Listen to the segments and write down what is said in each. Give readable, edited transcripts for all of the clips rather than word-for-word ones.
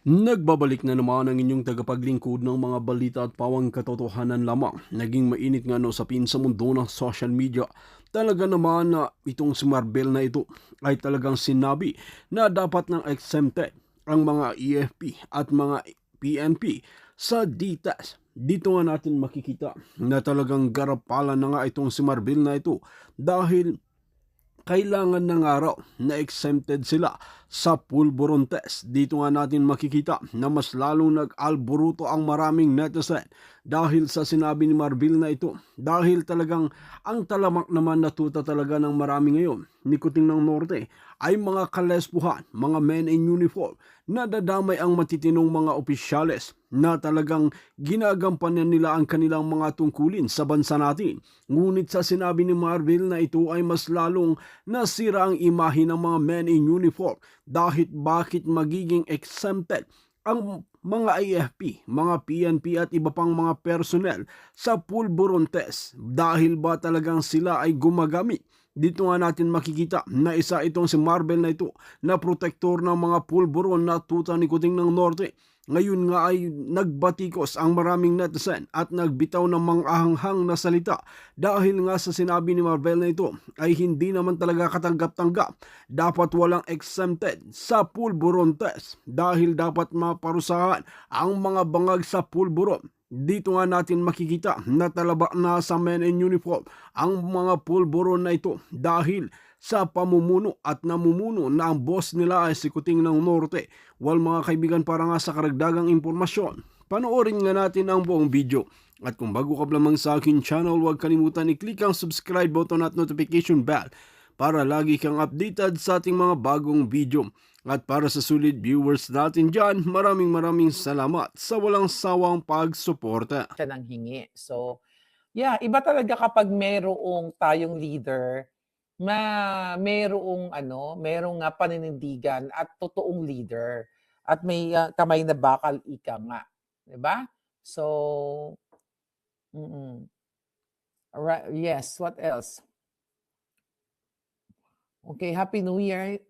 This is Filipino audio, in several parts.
Nagbabalik na naman ang inyong tagapaglingkod ng mga balita at pawang katotohanan lamang. Naging mainit nga no sapin sa mundo ng social media. Talaga naman na itong si Marbel na ito ay talagang sinabi na dapat nang exempted ang mga EFP at mga PNP sa DTAS. Dito nga natin makikita na talagang garapalan na nga itong si Marbel na ito dahil kailangan ng araw na exempted sila sa pulburon test. Dito nga natin makikita na mas lalong nag-alboruto ang maraming netizen dahil sa sinabi ni Marbil na ito. Dahil talagang ang talamak naman natuta talaga ng marami ngayon, Nikuting ng Norte, ay mga kalespuhan, mga men in uniform na dadamay ang matitinong mga opisyales na talagang ginagampanan nila ang kanilang mga tungkulin sa bansa natin. Ngunit sa sinabi ni Marvel na ito ay mas lalong nasira ang imahe ng mga men in uniform dahil bakit magiging exempted ang mga AFP, mga PNP at iba pang mga personnel sa pulburon test dahil ba talagang sila ay gumagamit. Dito nga natin makikita na isa itong si Marvel na ito na protektor ng mga pulburon na tuta ni Kuting ng Norte. Ngayon nga ay nagbatikos ang maraming netizen at nagbitaw ng manghahanghang na salita dahil nga sa sinabi ni Marvel na ito ay hindi naman talaga katanggap-tanggap. Dapat walang exempted sa pulburon test dahil dapat maparusahan ang mga bangag sa pulburon. Dito nga natin makikita na talaba na sa men in uniform ang mga pulburon na ito dahil sa pamumuno at namumuno na ang boss nila ay si Kuting ng Norte. Well mga kaibigan, para nga sa karagdagang impormasyon, panoorin nga natin ang buong video. At kung bago ka lamang sa akin channel, huwag kalimutan i-click ang subscribe button at notification bell para lagi kang updated sa ating mga bagong video. At para sa sulit viewers natin dyan, maraming salamat sa walang sawang pagsuporta. Siya ng hingi. So, yeah, iba talaga kapag merong tayong leader na merong paninindigan at totoong leader at may kamay na bakal ika nga, 'di ba? So, mm. Alright, yes, what else? Okay, Happy New Year.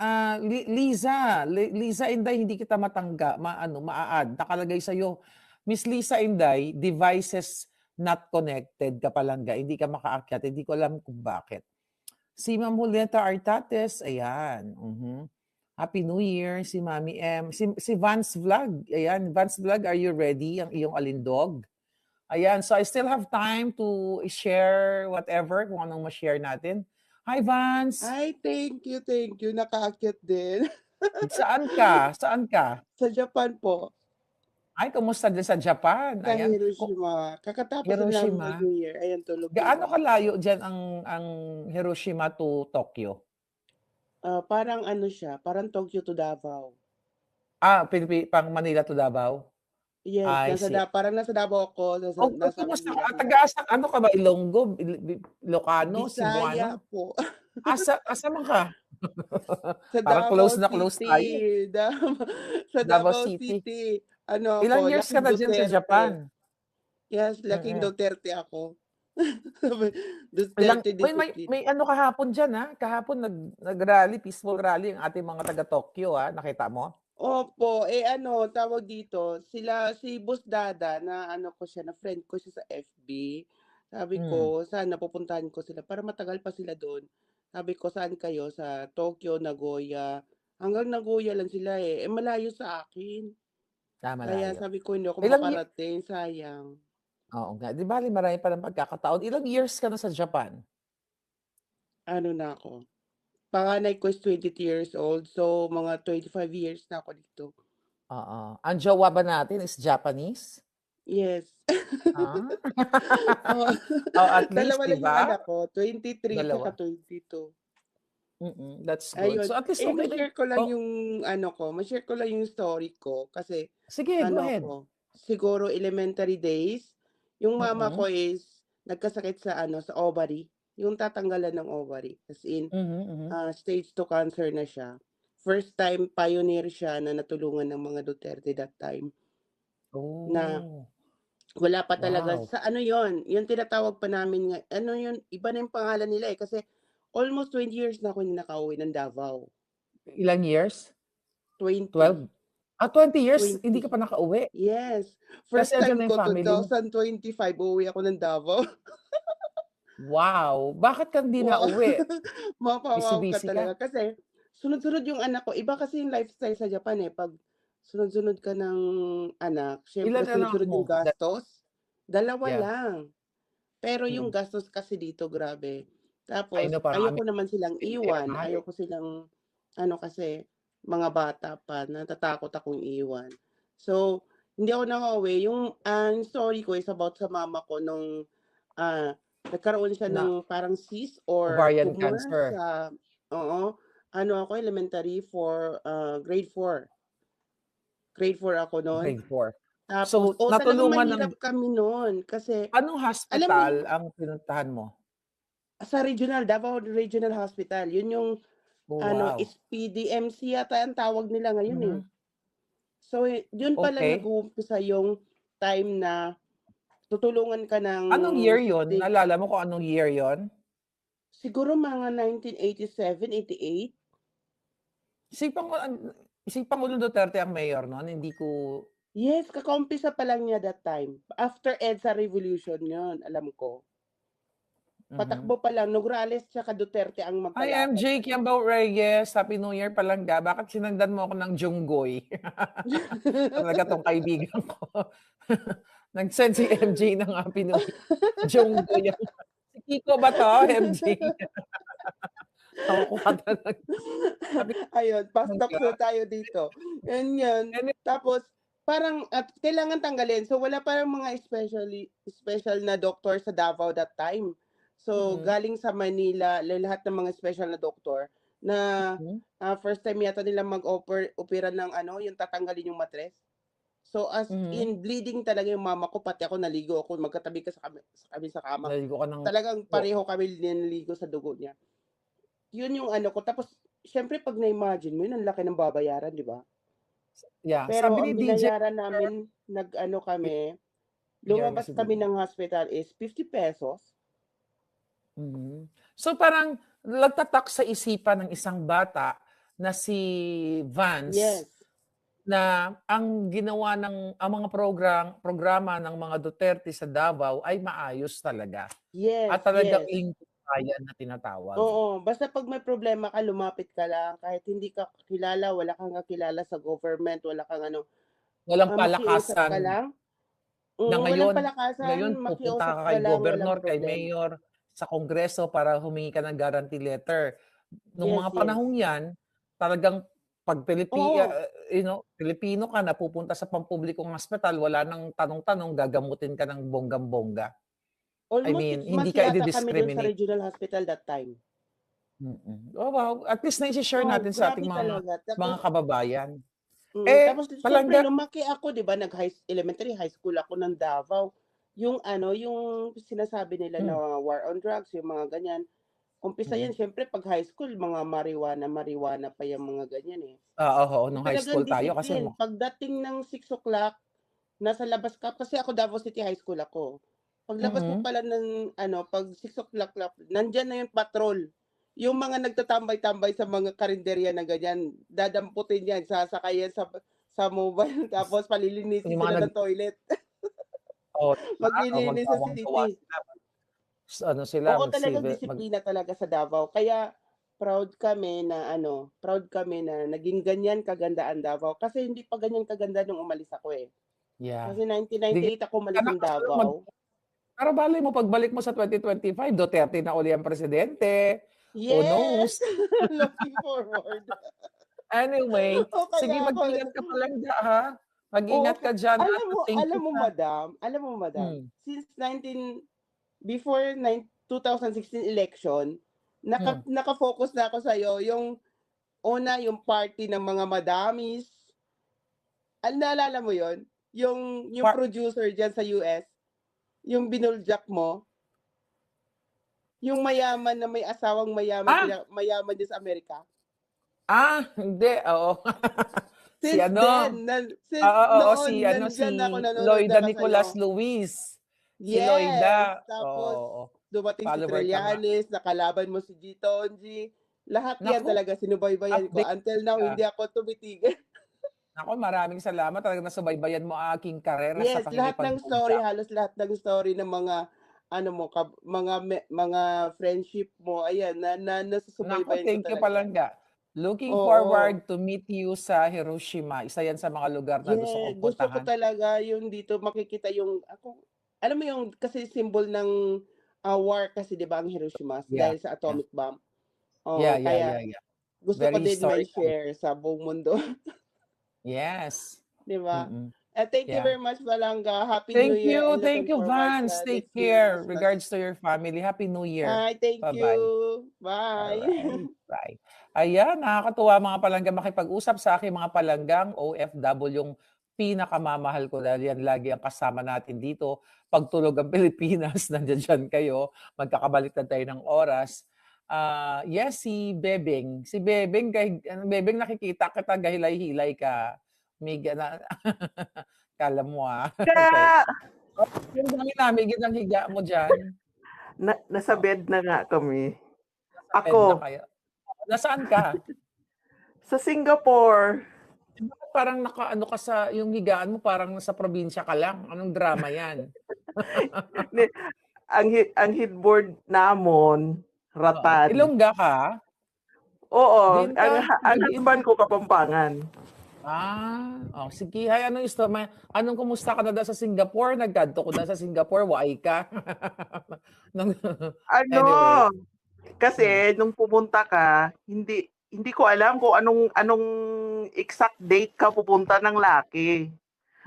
Liza Inday, hindi kita maa-add. Nakalagay sa'yo, Miss Lisa Inday, devices not connected ka palangga, hindi ka makaakyat. Hindi ko alam kung bakit. Si Ma'am Julieta Artates, ayan. Happy New Year, si Mami M. Si Vance Vlog, ayan. Vance Vlog, are you ready? Ang iyong alindog. Ayan, so I still have time to share whatever, kung anong ma-share natin. Hi, Vance! Ay, thank you, thank you. Nakaakyat din. Saan ka? Saan ka? Sa Japan po, Ay, kumusta din sa Japan? sa Ayan. Hiroshima. Kakatapos na namin Hiroshima. mag-New Year. Ayan, tulog Gaano na. kalayo dyan ang Hiroshima to Tokyo? Parang ano siya, parang Tokyo to Davao. Pang Manila to Davao? Yes, I see. parang nasa Davao ako, nasa Kumusta Manila ka? sila. Taga-asa, ano ka ba? Ilonggo? Ilocano? Bisaya Cebuano? po. Asa man ka? Sa Parang Davao close na close tayo. City. Sa Davao Davao City. City. Ano Ilang ako, years ka laking na dyan sa Duterte. Japan? Yes, laking Duterte ako. Ilang, Duterte discipline. may ano kahapon dyan ha? Kahapon nag-rally, peaceful rally ang ating mga taga-Tokyo ha? Nakita mo? Opo, ano, tawag dito, si Boss Dada na ano ko siya, na friend ko siya sa FB. Sabi ko, sana pupuntahan ko sila para matagal pa sila doon. Sabi ko, saan kayo? Sa Tokyo, Nagoya. Hanggang Nagoya lang sila eh. Malayo sa akin. Kaya Malayo. sabi ko, hindi ako Ilang makarating. Sayang. Oo nga. Di bali marami pa ng pagkakataon. Ilang years ka na sa Japan? Ano na ako. Panganay ko is 22 years old. So, mga 25 years na ako dito. Oo. Ang jowa ba natin is Japanese? Yes. Oo. At least, Dalawa di lang yung ba? anak ko, 23 Dalawa. saka 22. That's good. Ayun. So at least okay na Ma-share ko lang yung ma-share ko lang yung story ko kasi Sige, go ano ahead. ako, siguro elementary days, yung mama ko is nagkasakit sa sa ovary, yung tatanggalan ng ovary. As in, stage 2 cancer na siya. First time pioneer siya na natulungan ng mga Duterte that time. Na Oh. wala pa talaga Wow. sa ano yon, yung tinatawag pa namin ano yun, iba na yung pangalan nila eh kasi almost 20 years na ako hindi nakauwi ng Davao. Ilang years? 20. 12? 20 years, hindi 20. ka pa nakauwi? Yes. Kasi First andiyan time na ko yung family mo? 2025 uuwi ako ng Davao. Wow! Bakit ka hindi Wow. nauwi? Mapapawaw ka Busy-busy ka? talaga kasi sunod-sunod yung anak ko. Iba kasi yung lifestyle sa Japan, eh, 'pag sunod-sunod ka ng anak, siyempre Ilan anak sunod-sunod mo? yung gastos. Dalawa Yeah. lang. Pero yung Mm. gastos kasi dito grabe. I Tapos know, parang ayoko naman silang pera iwan, mahal, eh. ayoko silang ano kasi mga bata pa, natatakot akong iwan. So, hindi ako nakauwi. Yung story ko is about sa mama ko nung, nagkaroon siya Na ng parang cyst or ovarian tumor cancer. sa oo, ano ako elementary grade 4. Grade 4 ako nun. Grade 4. Tapos So, talagang natulungan ng mahirap kami nun kasi anong alam mo hospital ang pinuntahan mo? sa Davao Regional Hospital, yun yung Oh, ano, wow. PDMC yata ang tawag nila ngayon, eh. Mhm. So, yun palang Okey. nag-uumpisa yung time na tutulungan ka ng Anong year yun? sick. Naalala mo kung anong year yun? Siguro mga 1987, 88. Si Pangulong Duterte ang mayor nun, hindi ko Yes, kakaumpisa pa lang niya that time. After EDSA Revolution yun, alam ko. mhm. Patakbo pa lang, Nograles tsaka Duterte ang Hi, magkalaban MJ pa nun. Kiambao Reyes, Happy New Year palangga. Bakit sinundan mo ako ng Junggoy? Talaga 'tong kaibigan ko. Nag-send si MJ ng Happy New Year. Junggoy ang si Kiko ba 'to, MJ? Nakukuha talaga. Sabi ko, Ayun, fast talks palangga. na tayo dito. Yun. Anyway, Tapos parang at kailangan tanggalin. So wala parang mga special na doktor sa Davao that time. So mm, galing sa Manila, lahat ng mga special na doktor na hmm, first time yata nila opera ng ano, yung tatanggalin yung matres. So as mhm. in bleeding talaga yung mama ko, pati ako naligo ako, magkatabi ka sa kama. Naligo ka ng Talagang po. pareho kami niligo sa dugo niya. Yun yung ano ko, tapos siyempre 'pag na-imagine mo yun ang laki ng babayaran, 'di ba? Yeah, Pero sabi ni ang DJ binayaran namin nag-ano kami, Figure lumabas kasi kami din. ng hospital is ₱50. Mhm. So, parang nagtatak sa isipan ng isang bata na si Vance Yes, na ang ginawa ang mga programa ng mga Duterte sa Davao ay maayos talaga yes, at talagang yes. lingkod bayan na tinatawag. Oo, basta 'pag may problema ka lumapit ka lang kahit hindi ka kilala, wala kang kakilala sa government, wala kang ano, Walang makiusap ka palakasan lang. na Walang ngayon palakasan, pupunta makiusap ka ka kay lang, walang gobernur, kay problema. mayor, sa kongreso para humingi ka ng guarantee letter. Nung Yes, mga yes. panahong 'yan, talagang 'pag Oo, Pilipino ka na pupunta sa pampublikong ospital, wala ng tanong-tanong, gagamutin ka ng bonggang-bongga. I almost mean, 6 hindi months ka yata kami dun sa idi-discriminate. regional hospital that time. Oh, wow, at least naishi-share Wow, natin sa ating grabe talaga. mga Tapos kababayan. tapos siyempre Palangga lumaki ako 'di ba elementary, high school ako ng Davao. Yung ano, yung sinasabi nila na hmm, war on drugs, yung mga ganyan. Umpisa mm. yan siyempre 'pag high school mga marijuana pa yang mga ganyan, eh. Oo, oo, nung high Talagang school tayo kasi discipline, pagdating ng 6 o'clock nasa labas ka kasi ako Davao City High School ako. Paglabas mo mm. pala ng ano, 'pag 6 o'clock nandiyan na yung patrol. Yung mga nagtatambay-tambay sa mga karenderya na ganyan, dadamputin yan, sasakay yan sa mobile tapos palilinisin Yung sila mga ng toilet. oo, 'di ba? Maglilinis sa Magwawang-gawa city. sila, ano sila, Oo, talagang disiplina talaga sa Davao. Kaya proud kami na naging ganyan kaganda ang Davao. Kasi hindi pa ganyan kaganda nung umalis ako, eh. yeah. Kasi Sige, 1998 ako umalis anak ng ko sa'yo Davao. pero malay mo pagbalik mo sa 2025 Duterte na uli ang presidente, who Yes! knows? Looking forward. Anyway, O sige kaya ako mag-ingat ka palangga, ha? oo, Mag-ingat ka diyan at thank alam you mo sa madam, hmm, since before 2016 election, hmm, naka-focus na ako sa'yo, yung una, yung party ng mga madamis. Naalala mo yon? Yung par producer diyan sa US, yung binuljak mo, yung mayaman na may asawang mayaman, ah, mayaman din sa Amerika. hindi, oo. Si Since then, ano, since oo, noon si nandiyan ako, nanonood Loida na ako sa'yo. Nicolas Luis. Si Yes, Loida, tapos oo, dumating si follower ka nga. Trillanes, nakalaban mo si G. Tonji, lahat yan Naku, talaga sinubaybayan ko. update Until now, ka. hindi ako tumitigil. Ako, maraming salamat. Talagang nasubaybayan mo ang aking karera sa Yes, lahat ng story, pakikipag-usap. halos lahat ng story ng mga ano mo, mga friendship mo, ayan, Naku, nasusubaybayan ko thank you talaga. palangga. Looking Oo. forward to meet you sa Hiroshima. Isa yan sa mga lugar na gusto kong Gusto ko puntahan. talaga yung dito makikita yung alam mo yung kasi symbol ng, war kasi 'di ba ang Hiroshima Yeah, dahil sa yeah. atomic bomb. Yeah, Oo, yeah, kaya yeah, yeah. gusto ko Very din historical. mai-share sa buong mundo, Yes. 'di ba? Mm. Thank you Yeah. very much Palangga, Happy New Year and Thank looking you, forward Vance. sa Take next year care. mas. Regards to your family. Happy New Year. Hi, thank Bye-bye. you. Bye. Alright, bye. Ayan, nakakatuwa mga palangga makipag-usap sa aking mga palanggang OFW, yung pinakamamahal ko dahil yan lagi ang kasama natin dito. Pagtulog ang Pilipinas, nandiyan diyan kayo. Magkakabaliktad tayo ng oras. Yes, si Bebeng. Si Bebeng, Bebeng nakikita kita, gahilay-hilay ka. Na, kala mo Okay. Ka Oh, yung dami namin, ang higa mo dyan. nasa bed na nga kami. Nasa bed na Ako, kayo. Nasaan ka? sa Singapore. Bakit parang nakaano ka sa yung higaan mo parang nasa probinsya ka lang, anong drama 'yan? Ni ang headboard namon, Oo, rattan. Ilongga ka? Oo, Diin ang ka, ang taga-diin ka. husband ko Kapampangan. Oh sige, hay anong anong kumusta ka na daw sa Singapore? Nagkadto ko na sa Singapore, waay ka. Nung Ano, anyway, hmm, kasi nung pumunta ka, hindi hindi ko alam kung anong anong exact date ka pupunta ng Lucky.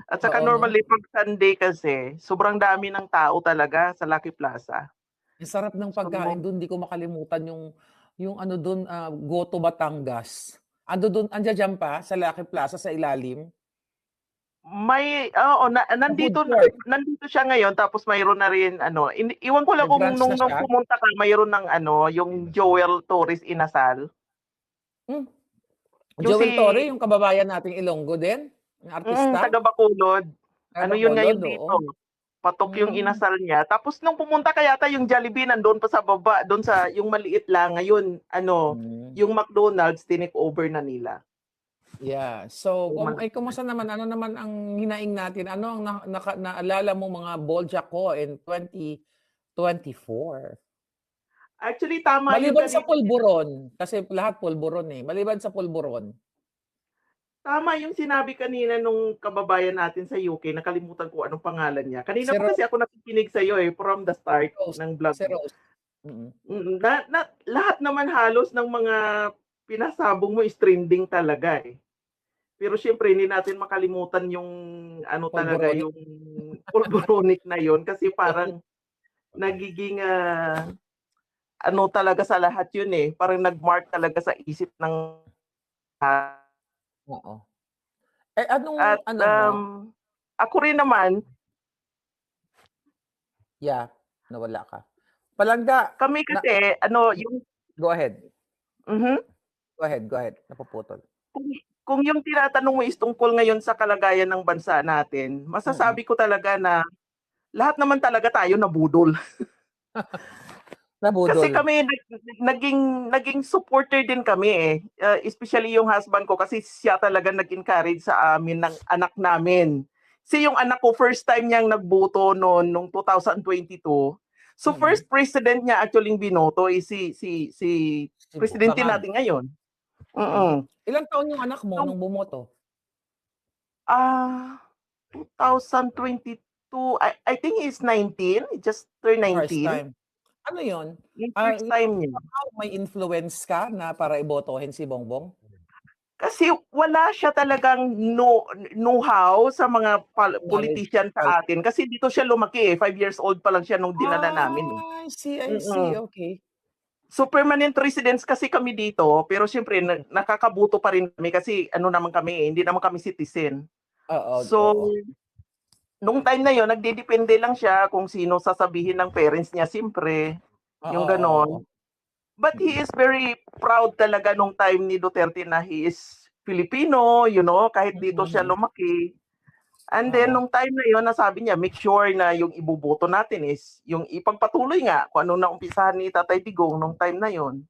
At saka oo 'no? normally 'pag Sunday kasi, sobrang dami ng tao talaga sa Lucky Plaza. Ang sarap ng So, pagkain dun, di ko makalimutan yung ano dun, Goto Batangas. Ando dun, andiya-diyan pa sa Lucky Plaza sa ilalim, may oo, sa food nandito court. nandito siya ngayon tapos mayroon na rin ano, iwan ko lang kung Nag-branch na nung siya? pumunta ka mayroon ng ano, yung Joel Torres Inasal. Hmm, Yung Joel si Torre, yung kababayan nating Ilonggo din, na artista, taga Bacolod. taga Ano yun Bacolod, ngayon oo. dito, patok yung Hmm, inasal niya. Tapos nung pumunta ka yata yung Jollibee nandoon pa sa baba, doon sa yung maliit lang. Ngayon ano, hmm, yung McDonald's tinake-over na nila. yeah. So, Uma kumusta naman, ano naman ang hinaing natin? Ano ang naalala mo mga Bojack ko in 2024? Actually tama yung Maliban sa kanina pulburon, kasi lahat pulburon, eh. Maliban sa pulburon. Tama yung sinabi kanina nung kababayan natin sa UK, nakalimutan ko anong pangalan niya. Kanina Si pa kasi ako nakikinig sa'yo, eh, from the start Rose, ng vlog si mo. Rose. Mm. Na lahat naman halos ng mga pinasabong mo is trending talaga, eh. Pero siyempre hindi natin makalimutan yung ano talaga, Pulburon. yung pulboronic na yun kasi parang nagiging, ano talaga sa lahat yun, eh, parang nag-mark talaga sa isip ng Oo. Eh, anong at, ano mo? ako rin naman, Yeah, nawala ka. Palangga, kami na kasi ano yung go ahead. mhm, Go ahead, napuputol. kung kung yung tinatanong mo is tungkol ngayon sa kalagayan ng bansa natin, Mm. masasabi ko talaga na lahat naman talaga tayo nabudol. Kasi Nabudol. kami naging supporter din kami, eh, especially yung husband ko kasi siya talaga nag-encourage sa amin ng anak namin. Kasi yung anak ko first time niyang nagboto nung 2022. So Mm. first president niya actually binoto is si presidente Bangag. natin ngayon. Mm. Mm. Ilang taon yung anak mo Nung nung bumoto? 2022, I think he's 19, he just turned First 19. time. Ano yun? Yung first time niya. May influence ka na para ibotohin si Bongbong? Kasi wala siya talagang know-how sa mga Knowledge. politician sa atin. Kasi dito siya lumaki, eh, 5 years old pa lang siya nung dinala namin, eh. I see, Mm. okay. So permanent residents kasi kami dito, pero siyempre nakakabuto pa rin kami kasi ano naman kami, eh, hindi naman kami citizen. Oo, So, oo. nung time na yun nagdedepende lang siya kung sino sasabihin ng parents niya siyempre, yung Oo, oo. gano'n. But he is very proud talaga nung time ni Duterte na he is Filipino, kahit dito siya Mm. lumaki. And then Oo. nung time na yun, nasabi niya, make sure na yung iboboto natin is yung ipagpatuloy nga kung ano naumpisahan ni Tatay Digong nung time na yun.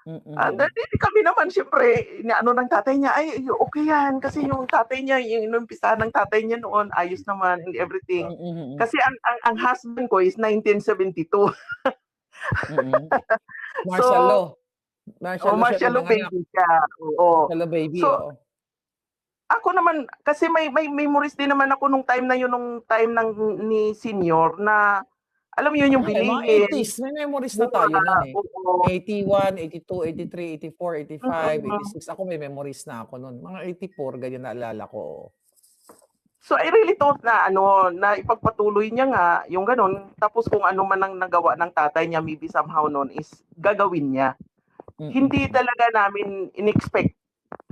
Hindi kami naman siyempre inaano ng tatay niya, "Ay, okay yan." Kasi yung tatay niya, yung inumpisahan ng tatay niya noon, ayos naman and everything. Kasi ang husband ko is 1972. Mm. Martial So, law. Martial law siya martial law pinanganak. baby siya, oo. Martial law baby, So, oo. ako naman kasi may memories din naman ako nung time na yun, nung time ni senior na alam mo yun yung Mga bilihin, 80s, may memories na tayo nun eh. oo. 81, 82, 83, 84, 85, Mm. 86. Ako may memories na ako nun. Mga 84, ganyan naalala ko. So I really thought na na ipagpatuloy niya nga yung ganun, tapos kung ano man ang nagawa ng tatay niya maybe somehow noon is gagawin niya. Hindi talaga namin in-expect.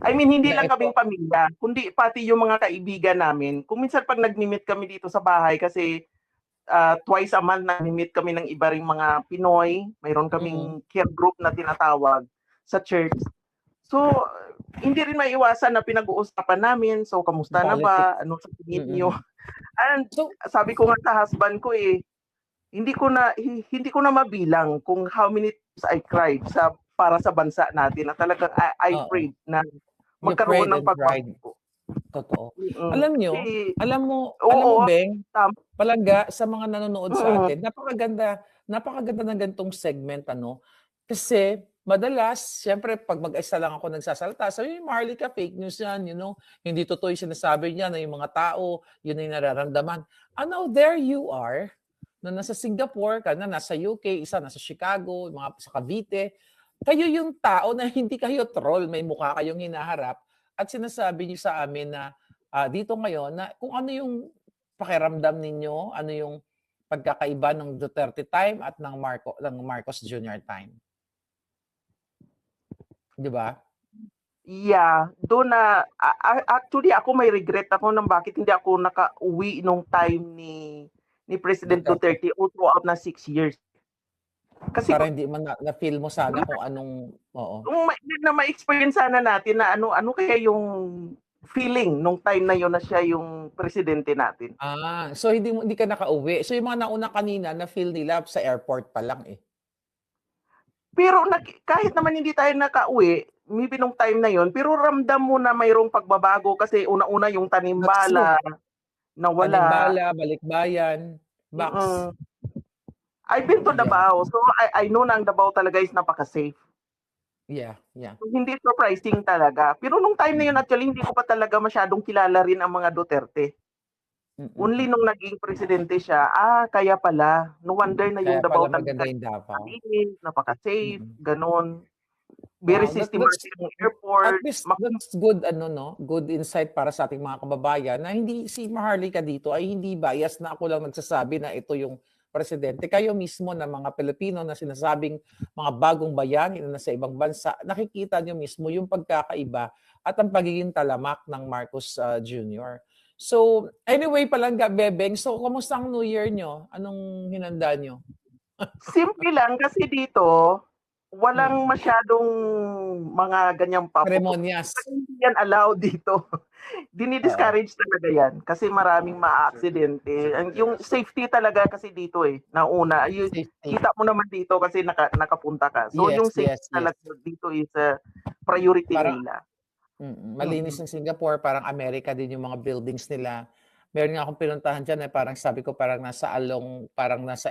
I mean, hindi Na lang ito. kaming pamilya, kundi pati yung mga kaibigan namin. Kung minsan pag nagmi-meet kami dito sa bahay kasi twice a month nagmi-meet kami ng iba ring mga Pinoy, mayroon kaming care group na tinatawag sa church. So, hindi rin maiwasan na pinag-uusapan namin, so kamusta na ba? Ano sa tingin niyo? And So, sabi ko nga sa husband ko hindi ko na mabilang kung how many times I cried para sa bansa natin na talagang I prayed na you magkaroon prayed ng and cried. pagbabago. Totoo. Mm. Alam nyo, Kasi, alam mo, oo, Beng, tama. palangga sa mga nanonood sa atin, napakaganda ng gantong segment, kasi madalas, syempre, pag mag-isa lang ako nagsasalita, sabi ni Marley ka, fake news yan, hindi totoo yung sinasabi niya na yung mga tao, yun yung nararamdaman. There you are, na nasa Singapore ka na, nasa UK, isa nasa Chicago, mga sa Cavite, kayo yung tao na hindi kayo troll, may mukha kayong hinaharap, at sinasabi niyo sa amin na dito ngayon, na kung ano yung pakiramdam ninyo, ano yung pagkakaiba ng Duterte time at ng Marcos Jr. time. Di ba? Yeah, doon na actually ako may regret ako nang bakit hindi ako nakauwi nung time ni President Duterte throughout na 6 years. Kasi para hindi man na-feel mo sana kung anong na ma-experience sana natin na ano kaya yung feeling nung time na yon na siya yung presidente natin. So hindi ka nakauwi. So yung mga nauna kanina na feel nila sa airport pa lang eh. Pero kahit naman hindi tayo nakauwi, maybe nung time na yon, pero ramdam mo na mayroong pagbabago kasi una-una yung tanimbala nawala. Tanimbala, balikbayan, box. I've been to Davao, so I know na ang Davao talaga is napaka-safe. Yeah. So, hindi surprising talaga. Pero nung time na yun, actually, hindi ko pa talaga masyadong kilala rin ang mga Duterte. Only nung naging presidente siya, kaya pala. No wonder na yung Davao talaga yung Davao. Napaka-safe, ganon. Very systematic yung airport. At least that's good, good insight para sa ating mga kababayan na hindi si Maharlika ka dito ay hindi bias na ako lang nagsasabi na ito yung presidente. Kayo mismo na mga Pilipino na sinasabing mga bagong bayani na nasa ibang bansa, nakikita nyo mismo yung pagkakaiba at ang pagiging talamak ng Marcos Jr. So, anyway, Palangga, Bebeng, so kamusta ang New Year nyo? Anong hinanda nyo? Simple lang kasi dito, walang masyadong mga ganyang ceremonias. Hindi yan allowed dito. Dinidiscourage talaga yan kasi maraming ma-aksidente. Yung safety talaga kasi dito nauna. Kita mo naman dito kasi nakapunta ka. So yung safety talaga dito is priority nila. Malinis ng Singapore, parang Amerika din yung mga buildings nila. Meron nga akong pinuntahan dyan parang sabi ko parang nasa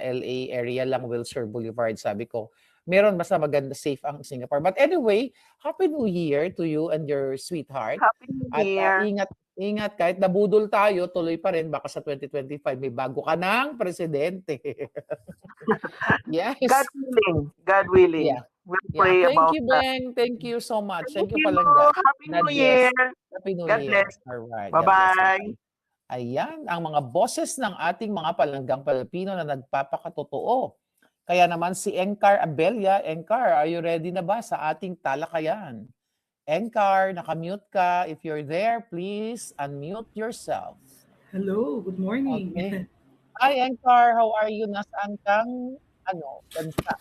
LA area lang, Wilshire Boulevard, sabi ko. Meron basta maganda, safe ang Singapore. But anyway, Happy New Year to you and your sweetheart. Happy New Year. At ingat kahit nabudol tayo, tuloy pa rin. Baka sa 2025 may bago ka ng presidente. Yes. God willing. Yeah. We'll pray about you, Beng. Thank you so much. Thank you, Palangga. Happy New Year. Happy New God Year. bless. Alright. Bye-bye. Ayan, ang mga boses ng ating mga palanggang Pilipino na nagpapakatotoo. Kaya naman si Encar Abella. Encar, are you ready na ba sa ating talakayan? Encar, nakamute ka. If you're there, please unmute yourself. Hello, good morning. Okay. Hi, Encar. How are you? Nasaan kang bansa?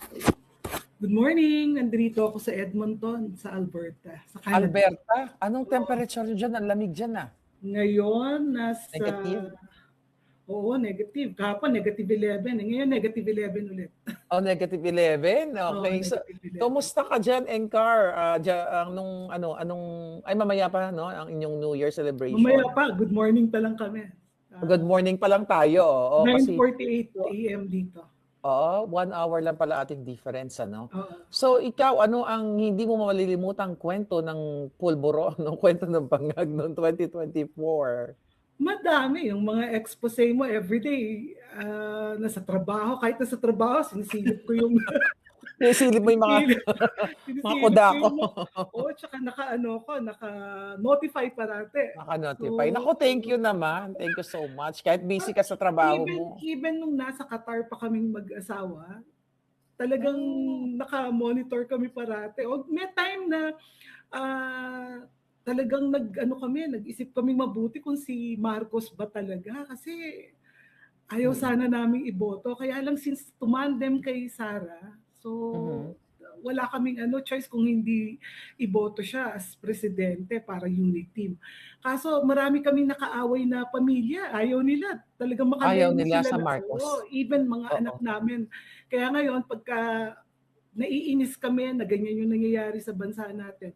Good morning. Nandito ako sa Edmonton, sa Alberta, sa Canada. Alberta? Anong temperature dyan? Ang lamig dyan Ngayon, nasa negative? Oo, negative. Kahapon, negative 11. Ngayon, negative 11 ulit. Oh, negative 11? Oo, Okay. So, negative 11. kumusta ka dyan, Encar? Ay mamaya pa, no? Ang inyong New Year celebration. Mamaya pa, good morning pa lang kami. Good morning pa lang tayo. Oo, kasi 9:48 a.m. dito. 1 hour lang pala ating difference, ano? Oo. So, ikaw, ano ang hindi mo malilimutang kwento ng pulburo, ng kwento ng bangag noong 2024? Madami yung mga expose mo everyday. Nasa trabaho, kahit nasa trabaho, sinisilip ko yung Silip mo yung mga sinisilip kodako. Tsaka naka-notify parate. Naka-notify. Naku, thank you naman. Thank you so much. Kahit busy ka sa trabaho mo. Even nung nasa Qatar pa kaming mag-asawa, talagang naka-monitor kami parate. O may time na talagang nag-isip kami mabuti kung si Marcos ba talaga kasi ayaw sana naming iboto. Kaya lang since tumandem kay Sara, so wala kaming choice kung hindi iboto siya as presidente para unit team. Kaso marami kaming nakaaway na pamilya. Ayaw nila. Talagang Ayaw makalayo nila sila sa na- Marcos. Oo, even mga anak namin. Kaya ngayon, pagka naiinis kami na ganyan yung nangyayari sa bansa natin,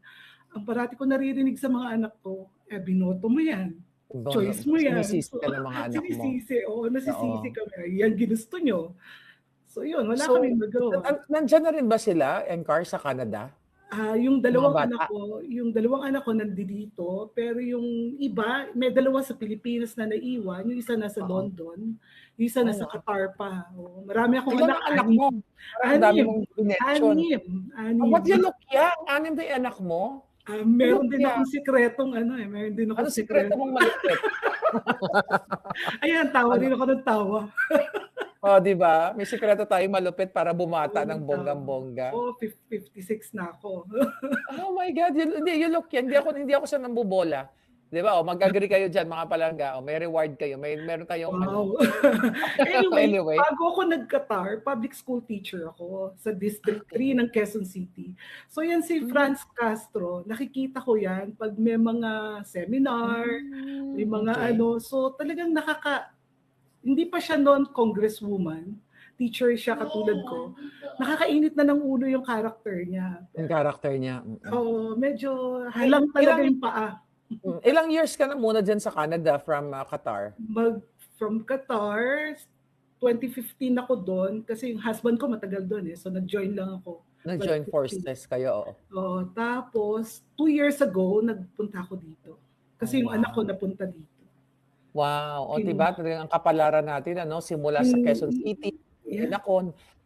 ang parati ko naririnig sa mga anak ko, binoto mo yan. Choice mo yan. Sinisisi ka ng mga anak mo. Sinisisi. Oo, nasisisi kami. Yan ginusto nyo. So yun, wala So, kaming magawa. Nandyan na rin ba sila, Encar, sa Canada? Yung dalawang Mga bata. anak ko nandito, pero yung iba, may dalawa sa Pilipinas na naiwan, yung isa nasa London, yung isa nasa Qatar pa. Marami akong Ilan ang anak mo? Ang dami mong connection. Anim. Ba't you look young? Anim na yung anak mo? Meron din akong sikretong meron din akong Ano sikreto mong malupit? Ayan, tawa din ako ng tawa. Di ba? May sikreto tayo malupit para bumata ng bonggang-bongga. 56 na ako. Oh my God, you look young. Hindi ako sa nambubola. Di ba? Mag-agree kayo dyan, mga palangga. May reward kayo. Meron kayong Wow. Anyway. Bago ako nag-Qatar, public school teacher ako sa District 3 ng Quezon City. So yan si Franz Castro, nakikita ko yan pag may mga seminar, may mga so talagang hindi pa siya noon congresswoman, teacher siya katulad ko, nakakainit na ng ulo yung character niya. Yung character niya. Medyo halang talaga yung paa. Ilang years ka na muna dyan sa Canada from Qatar? From Qatar, 2015 ako doon kasi yung husband ko matagal doon So nag-join lang ako. Nag-join forces kayo, Tapos 2 years ago, nagpunta ako dito. Kasi yung anak ko napunta dito. Wow. Diba? Talagang ang kapalaran natin, simula sa Quezon City,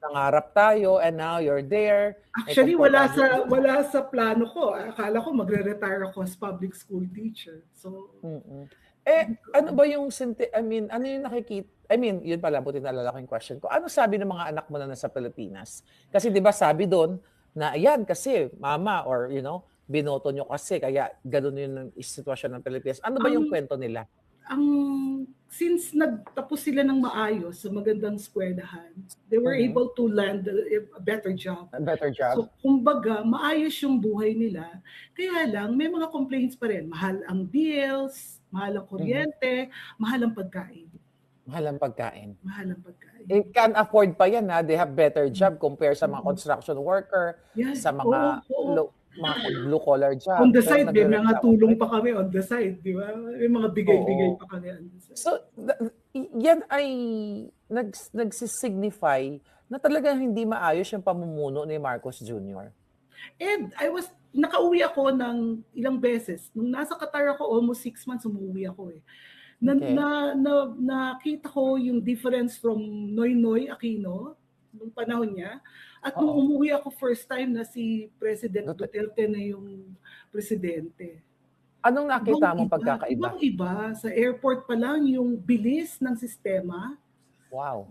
nangarap tayo, and now you're there. Actually, wala sa plano ko. Akala ko magre-retire ako as public school teacher. So, ano ba yung, ano yung nakikita, yun pala, buti naalala ko yung question ko. Ano sabi ng mga anak mo na nasa Pilipinas? Kasi di ba sabi doon, na ayan, kasi mama, or binoto nyo kasi, kaya ganun yung sitwasyon ng Pilipinas. Ano ba yung kwento nila? Since nagtapos sila ng maayos sa magandang eskwelahan, they were able to land a better job. A better job. So, kumbaga, maayos yung buhay nila. Kaya lang, may mga complaints pa rin. Mahal ang bills, mahal ang kuryente, mahal ang pagkain. Mahal ang pagkain. Mahal ang pagkain. It can afford pa yan, ha? They have better job compared sa mga construction worker, sa mga mga blue-collar job. On the side, may mga tulong pa kami on the side, di ba? May mga bigay-bigay pa kami on the side. So, yan ay nagsisignify na talagang hindi maayos yung pamumuno ni Marcos Jr. And nakauwi ako ng ilang beses. Nung nasa Qatar ako, almost 6 months, umuwi ako nakita ko yung difference from Noynoy Aquino, nung panahon niya, at nung umuwi ako first time na si President Duterte na yung presidente. Anong nakita mong pagkakaiba? Ibang-iba. Sa airport pa lang, yung bilis ng sistema,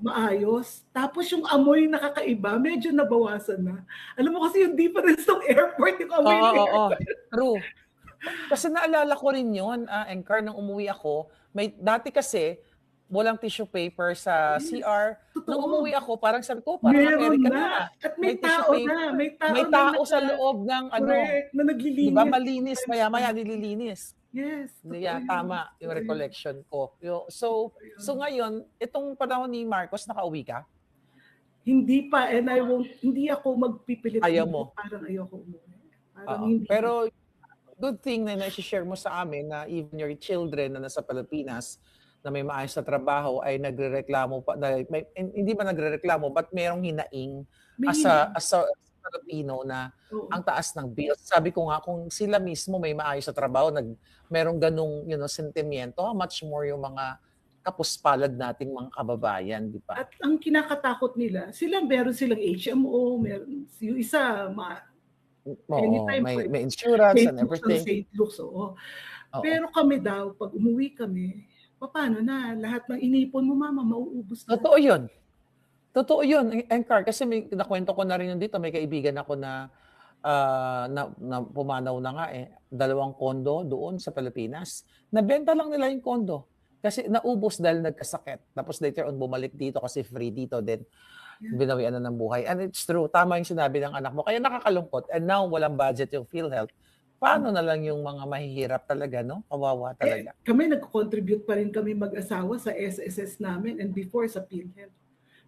maayos. Tapos yung amoy nakakaiba, medyo nabawasan na. Alam mo kasi yung difference ng airport, yung amoy ng airport. True. Kasi naalala ko rin yun, Encar, nung umuwi ako, dati kasi, walang tissue paper sa CR. Nung umuwi ako, parang sabi ko, parang American na. At may tao na. May tao sa loob ng correct, na naglilinis. Diba, malinis, maya-maya nililinis. Yes, Hindi totoo yan, yun. tama yung Totoo yun. recollection ko. So Totoo yun. ngayon, itong panahon ni Marcos, nakauwi ka? Hindi pa, and hindi ako magpipilit Ayaw umuwi. mo? Parang ayoko umuwi. Parang Oo. hindi. Pero good thing na nai-share mo sa amin na even your children na nasa Pilipinas na may maayos na trabaho ay nagrereklamo pa, hindi ba nagrereklamo, but merong hinaing May as a Filipino na Oo. ang taas ng bills. Sabi ko nga, kung sila mismo may maayos na trabaho, merong ganung sentimiento, how much more yung mga kapuspalad nating mga kababayan, di ba? At ang kinakatakot nila, meron silang HMO, meron yung isa, Oo, anytime may insurance St. and Luke's ng everything. St. Luke's, oo. Oo. Pero kami daw, pag umuwi kami, paano na? Lahat ng inipon mo, mama, mauubos na. Totoo yun. Totoo yun, Encar. Kasi nakwento ko na rin yun dito, may kaibigan ako na pumanaw na nga 2 kondo doon sa Pilipinas. Nabenta lang nila yung kondo. Kasi naubos dahil nagkasakit. Tapos later on, bumalik dito kasi free dito din. Binawian na ng buhay. And it's true. Tama yung sinabi ng anak mo. Kaya nakakalungkot. And now, walang budget yung PhilHealth. Paano na lang yung mga mahihirap talaga, no? Kawawa talaga. Kami nag-contribute pa rin kami mag-asawa sa SSS namin and before sa PhilHealth.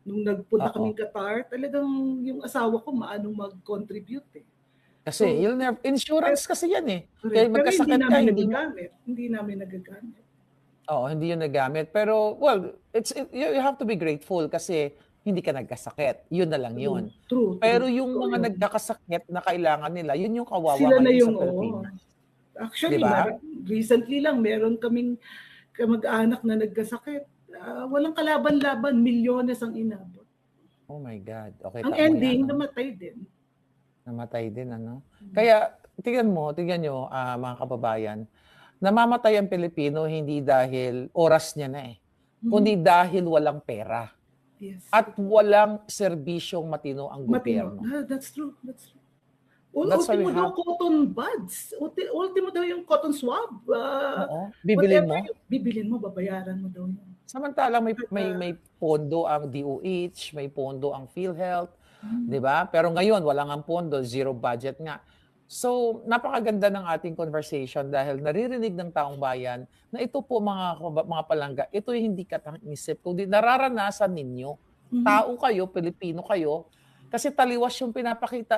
Nung nagpunta kaming Qatar, talagang yung asawa ko maanong mag-contribute Kasi insurance kasi yan Kaya Pero magkasakit hindi ka, namin hindi mo. nagagamit. Hindi namin nagagamit. Oo, hindi yun nagamit. Pero, well, you have to be grateful kasi hindi ka nagkasakit. Yun na lang yun. True. Pero yung mga yun. nagkakasakit na kailangan nila, yun yung kawawa Sila na ngayon yung, sa Pilipinas. Actually, Diba? recently lang, meron kaming kamag-anak na nagkasakit. Walang kalaban-laban, milyones ang inabot. Oh my God. Okay, Ang tama ending, yan, namatay din. Namatay din, ano? Kaya, tingnan nyo, mga kababayan, namamatay ang Pilipino hindi dahil oras niya na kundi dahil walang pera. Yes. At walang serbisyong matino ang gobyerno. That's true. That's true. That's why we Ultimo daw have- cotton buds. Ultimo daw yung cotton swab. Oo. Bibilin mo. Bibilin mo, babayaran mo daw yun. Samantalang may pondo ang DOH, may pondo ang PhilHealth, 'di ba? Pero ngayon wala ngang pondo, zero budget nga. So, napakaganda ng ating conversation dahil naririnig ng taong bayan na ito po mga palangga, ito hindi katang-isip, kundi nararanasan ninyo. Tao kayo, Pilipino kayo, kasi taliwas yung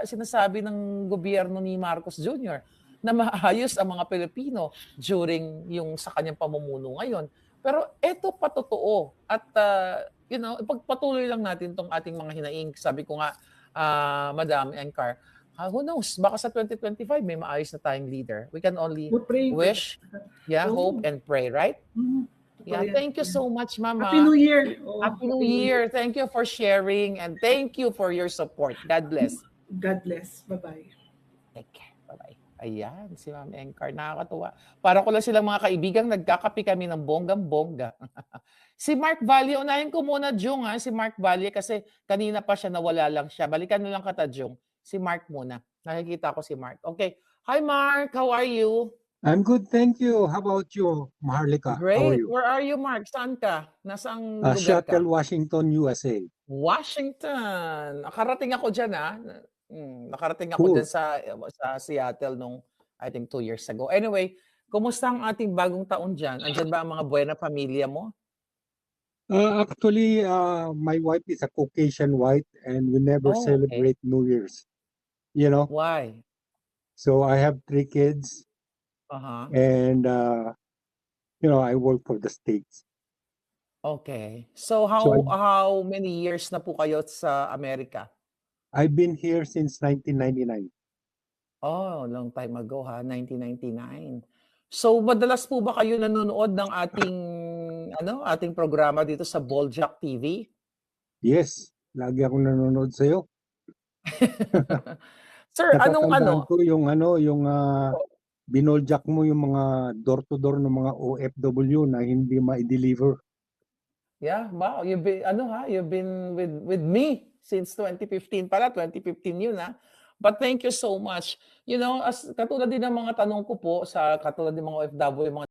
sinasabi ng gobyerno ni Marcos Jr. na maayos ang mga Pilipino during yung sa kanyang pamumuno ngayon. Pero ito patotoo at ipagpatuloy lang natin tong ating mga hinaing. Sabi ko nga, Madam Encar, who knows, baka sa 2025 may maayos na tayong leader. We can only wish, hope and pray, right? Yeah, thank you so much, Mama. Happy New Year. Happy New Year. Thank you for sharing and thank you for your support. God bless. God bless. Bye-bye. Take care. Bye-bye. Ayan, si Ma'am Encar. Nakakatuwa. Para ko lang silang mga kaibigang nagkakapi kami ng bonggang-bongga. Si Mark Valle, unahin ko muna, Jung, si Mark Valle, kasi kanina pa siya, nawala lang siya. Balikan mo lang kata, Jung. Si Mark muna. Nakikita ko si Mark. Okay. Hi, Mark. How are you? I'm good, thank you. How about you, Maharlika? Great. How are you? Where are you, Mark? Saan ka? Nasang lugar ka? Seattle, Washington, USA. Washington. Nakarating ako dyan, Nakarating ako dyan sa Seattle nung, I think, 2 years ago. Anyway, kumusta ang ating bagong taon dyan? Andyan ba ang mga buena pamilya mo? Actually, my wife is a Caucasian white and we never celebrate New Year's. You know? Why? So I have 3 kids and, I work for the States. Okay. So how many years na po kayo sa Amerika? I've been here since 1999. Oh, long time ago 1999. So madalas po ba kayo nanonood ng ating programa dito sa Boljak TV? Yes, lagi ako nanonood sa iyo. Sir, Natatandaan ko yung binoljak mo yung mga door to door ng mga OFW na hindi ma-deliver. Yeah, wow, you've been with me since 2015 pala, 2015 yun But thank you so much. As katulad din ng mga tanong ko po sa katulad ng mga OFW, mga